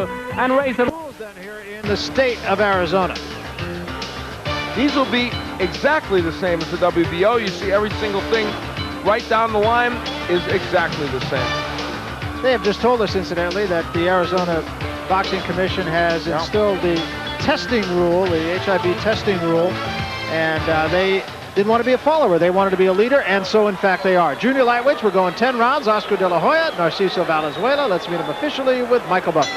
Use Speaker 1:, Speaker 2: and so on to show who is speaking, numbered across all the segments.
Speaker 1: go and raise the rules
Speaker 2: down here in the state of Arizona.
Speaker 3: These will be exactly the same as the WBO. You see every single thing right down the line is exactly the same.
Speaker 2: They have just told us, incidentally, that the Arizona Boxing Commission has instilled the testing rule, the HIV testing rule, and they didn't want to be a follower. They wanted to be a leader, and so, in fact, they are. Junior lightweights, we're going 10 rounds. Oscar De La Hoya, Narciso Valenzuela. Let's meet him officially with Michael Buffer.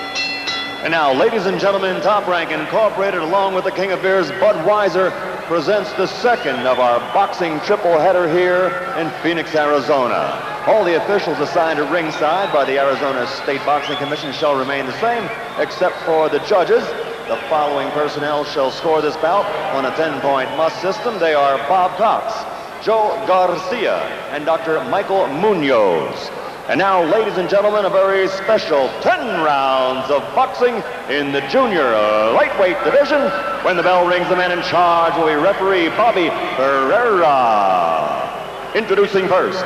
Speaker 4: And now, ladies and gentlemen, Top Rank Incorporated, along with the King of Beers, Budweiser, presents the second of our boxing triple header here in Phoenix, Arizona. All the officials assigned at ringside by the Arizona State Boxing Commission shall remain the same, except for the judges. The following personnel shall score this bout on a 10-point must system. They are Bob Cox, Joe Garcia, and Dr. Michael Munoz. And now, ladies and gentlemen, a very special 10 rounds of boxing in the junior lightweight division. When the bell rings, the man in charge will be referee Bobby Ferreira. Introducing first,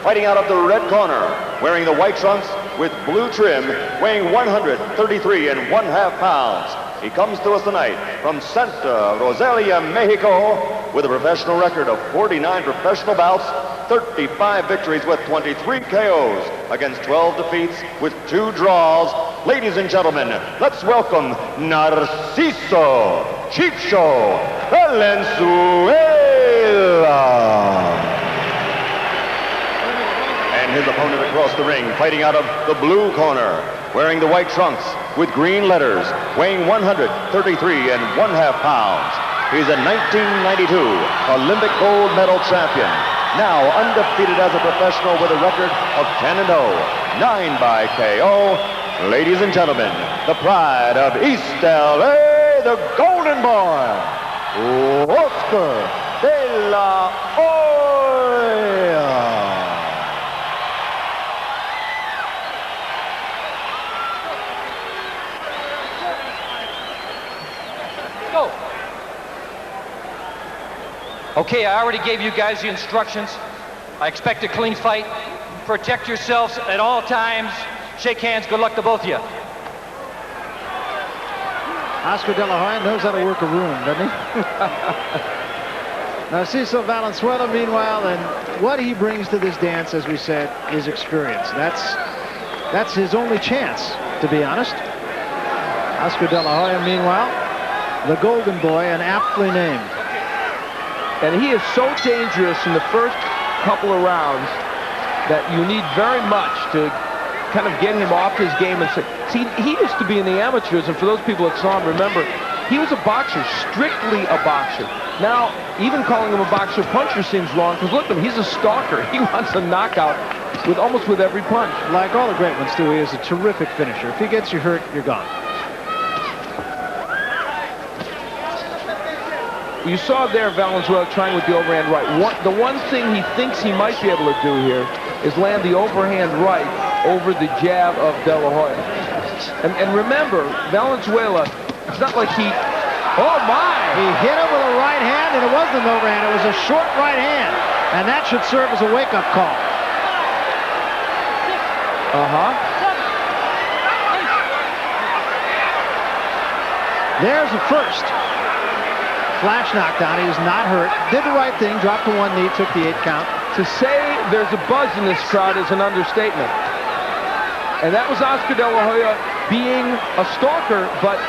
Speaker 4: fighting out of the red corner, wearing the white trunks with blue trim, weighing 133 1/2 pounds. He comes to us tonight from Santa Rosalia, Mexico, with a professional record of 49 professional bouts, 35 victories with 23 KOs against 12 defeats with 2 draws. Ladies and gentlemen, let's welcome Narciso Chicho Valenzuela. And his opponent across the ring, fighting out of the blue corner, wearing the white trunks with green letters, weighing 133 1/2 pounds. He's a 1992 Olympic gold medal champion. Now undefeated as a professional with a record of 10-0, 9 by KO. Ladies and gentlemen, the pride of East LA, the Golden Boy, Oscar De La Hoya.
Speaker 5: Go. Okay, I already gave you guys the instructions. I expect a clean fight. Protect yourselves at all times. Shake hands. Good luck to both of you.
Speaker 2: Oscar De La Hoya knows how to work a room, doesn't he? Narciso Valenzuela, meanwhile, and what he brings to this dance, as we said, is experience. That's his only chance, to be honest. Oscar De La Hoya, meanwhile, the Golden Boy, and aptly named.
Speaker 3: And he is so dangerous in the first couple of rounds that you need very much to kind of get him off his game. And see, he used to be in the amateurs, and for those people that saw him, remember, he was a boxer, strictly a boxer. Now, even calling him a boxer puncher seems wrong, because look at him, he's a stalker. He wants a knockout almost with every punch.
Speaker 2: Like all the great ones do, he is a terrific finisher. If he gets you hurt, you're gone.
Speaker 3: You saw there Valenzuela trying with the overhand right. The one thing he thinks he might be able to do here is land the overhand right over the jab of De La Hoya. And remember, Valenzuela, it's not like he... Oh, my!
Speaker 2: He hit him with a right hand, and it wasn't an overhand. It was a short right hand. And that should serve as a wake-up call.
Speaker 3: Uh-huh.
Speaker 2: There's the first. Flash knockdown. He was not hurt. Did the right thing. Dropped to one knee. Took the 8 count.
Speaker 3: To say there's a buzz in this crowd is an understatement. And that was Oscar De La Hoya being a stalker, but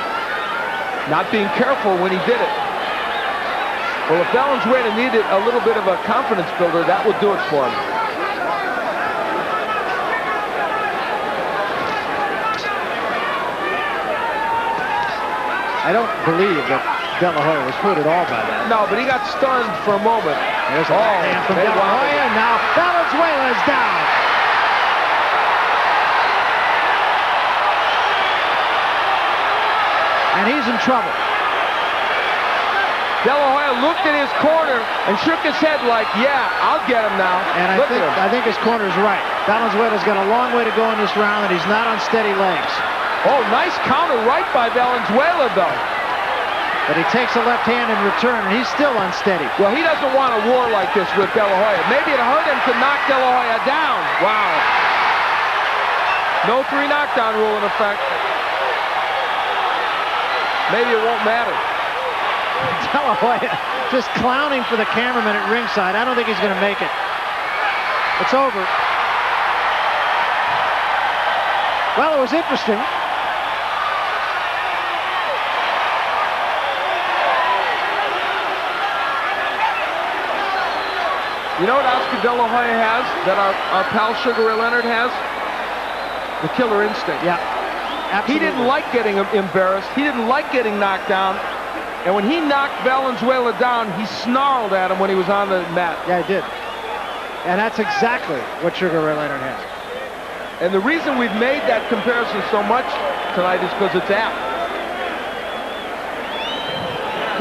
Speaker 3: not being careful when he did it. Well, if Valenzuela needed a little bit of a confidence builder, that would do it for him.
Speaker 2: I don't believe that De La Hoya was hurt at all by that.
Speaker 3: No, but he got stunned for a moment.
Speaker 2: There's a right hand from De La Hoya. Now Valenzuela is down. And he's in trouble.
Speaker 3: De La Hoya looked at his corner and shook his head like, yeah, I'll get him now.
Speaker 2: And I think his corner's right. Valenzuela's got a long way to go in this round, and he's not on steady legs.
Speaker 3: Oh, nice counter right by Valenzuela, though.
Speaker 2: But he takes a left hand in return, and he's still unsteady.
Speaker 3: Well, he doesn't want a war like this with De La Hoya. Maybe it hurt him to knock De La Hoya down. Wow. No 3 knockdown rule in effect. maybe it won't matter.
Speaker 2: De La Hoya just clowning for the cameraman at ringside. I don't think he's going to make it. It's over. Well, it was interesting.
Speaker 3: You know what Oscar De La Hoya has that our pal Sugar Ray Leonard has? The killer instinct.
Speaker 2: Yeah, absolutely.
Speaker 3: He didn't like getting embarrassed. He didn't like getting knocked down. And when he knocked Valenzuela down, he snarled at him when he was on the mat.
Speaker 2: Yeah, he did. And that's exactly what Sugar Ray Leonard has.
Speaker 3: And the reason we've made that comparison so much tonight is because it's apt.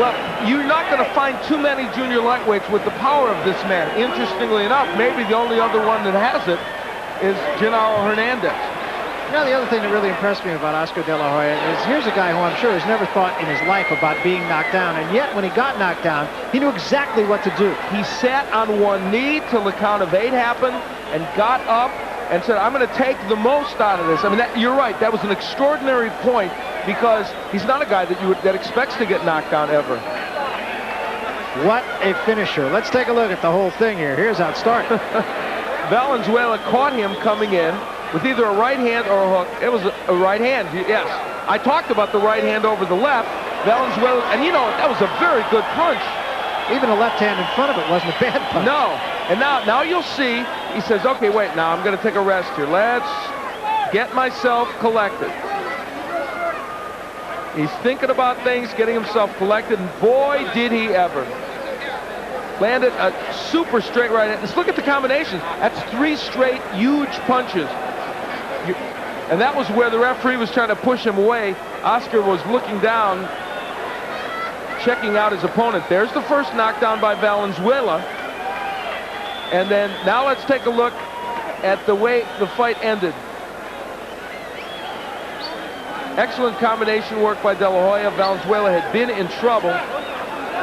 Speaker 3: Well, you're not going to find too many junior lightweights with the power of this man. Interestingly enough, maybe the only other one that has it is Genaro Hernandez.
Speaker 2: You know, the other thing that really impressed me about Oscar De La Hoya is here's a guy who I'm sure has never thought in his life about being knocked down, and yet when he got knocked down, he knew exactly what to do.
Speaker 3: He sat on one knee till the count of 8 happened and got up and said, I'm going to take the most out of this. I mean, you're right. That was an extraordinary point because he's not a guy that expects to get knocked down ever.
Speaker 2: What a finisher. Let's take a look at the whole thing here. Here's how it started.
Speaker 3: Valenzuela caught him coming in with either a right hand or a hook. It was a right hand, yes. I talked about the right hand over the left. Valenzuela, and you know, that was a very good punch.
Speaker 2: Even the left hand in front of it wasn't a bad punch.
Speaker 3: No, and now you'll see, he says, okay, wait, now I'm going to take a rest here. Let's get myself collected. He's thinking about things, getting himself collected, and boy, did he ever. Landed a super straight right hand. Just look at the combinations. That's 3 straight huge punches. And that was where the referee was trying to push him away. Oscar was looking down, checking out his opponent. There's the first knockdown by Valenzuela. And then now let's take a look at the way the fight ended. Excellent combination work by De La Hoya. Valenzuela had been in trouble.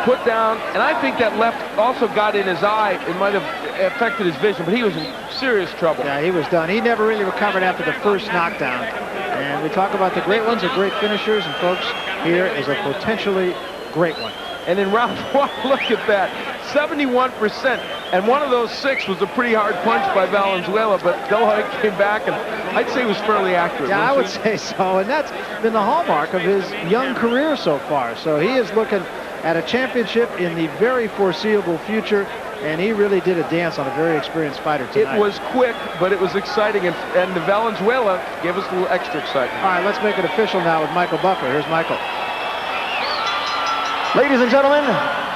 Speaker 3: Put down, and I think that left also got in his eye. It might have affected his vision, but he was in serious trouble.
Speaker 2: Yeah, he was done. He never really recovered after the first knockdown. And we talk about the great ones, the great finishers, and folks, here is a potentially great one.
Speaker 3: And in round 1, look at that, 71%. And one of those 6 was a pretty hard punch by Valenzuela, but De La Hoya came back, and I'd say he was fairly accurate.
Speaker 2: Yeah, I would say so, and that's been the hallmark of his young career so far. So he is looking at a championship in the very foreseeable future, and he really did a dance on a very experienced fighter tonight.
Speaker 3: It was quick, but it was exciting, and the Valenzuela gave us a little extra excitement.
Speaker 2: All right, let's make it official now with Michael Buffer. Here's Michael.
Speaker 4: Ladies and gentlemen,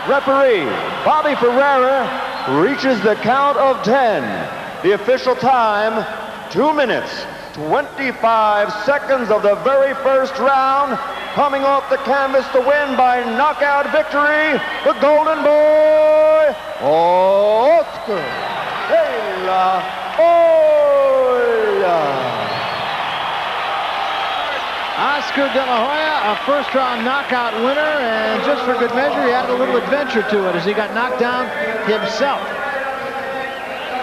Speaker 4: referee Bobby Ferreira reaches the count of 10. The official time, 2 minutes, 25 seconds of the very first round. Coming off the canvas to win by knockout victory, the Golden Boy, Oscar De La Hoya.
Speaker 2: Oscar De La Hoya, a first-round knockout winner, and just for good measure, he added a little adventure to it as he got knocked down himself.